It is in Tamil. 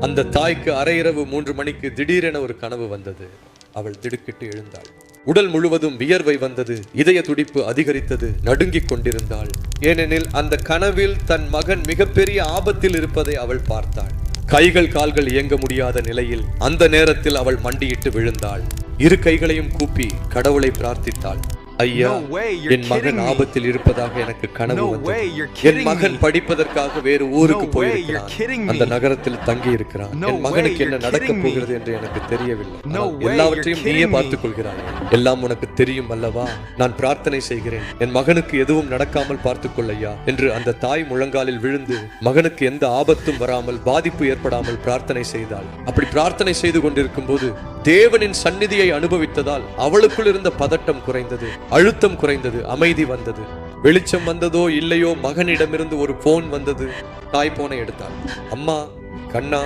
அந்த தாய்க்கு அரையிரவு 3 மணிக்கு திடீரென ஒரு கனவு வந்தது. அவள் திடுக்கிட்டு எழுந்தாள். உடல் முழுவதும் வியர்வை வந்தது. இதய துடிப்பு அதிகரித்தது. நடுங்கிக் கொண்டிருந்தாள். ஏனெனில் அந்த கனவில் தன் மகன் மிகப்பெரிய ஆபத்தில் இருப்பதை அவள் பார்த்தாள். கைகள் கால்கள் இயங்க முடியாத நிலையில் அந்த நேரத்தில் அவள் மண்டியிட்டு விழுந்தாள். இரு கைகளையும் கூப்பி கடவுளை பிரார்த்தித்தாள். ஐயா, என் மகன் ஆபத்தில் இருப்பதாக எனக்கு கனவு வந்தது. என் மகன் படிப்பதற்காக வேறு ஊருக்கு போயிருக்கிறான். அந்த நகரத்தில் தங்கி இருக்கிறான். என் மகனுக்கு என்ன நடக்கப் போகிறது என்று எனக்கு தெரியவில்லை. எல்லாவற்றையும் நீயே பார்த்துக் கொள்கிறாய். எல்லாம் உனக்கு தெரியும் அல்லவா? நான் பிரார்த்தனை செய்கிறேன், என் மகனுக்கு எதுவும் நடக்காமல் பார்த்துக் கொள்ளையா என்று அந்த தாய் முழங்காலில் விழுந்து மகனுக்கு எந்த ஆபத்தும் வராமல் பாதிப்பு ஏற்படாமல் பிரார்த்தனை செய்தாள். அப்படி பிரார்த்தனை செய்து கொண்டிருக்கும் போது தேவனின் சந்நிதியை அனுபவித்ததால் அவளுக்குள் இருந்த பதட்டம் குறைந்தது, அழுத்தம் குறைந்தது, அமைதி வந்தது. வெளிச்சம் வந்ததோ இல்லையோ, மகனிடமிருந்து ஒரு போன் வந்தது. தாய் போனை எடுத்தாள். அம்மா, கண்ணா.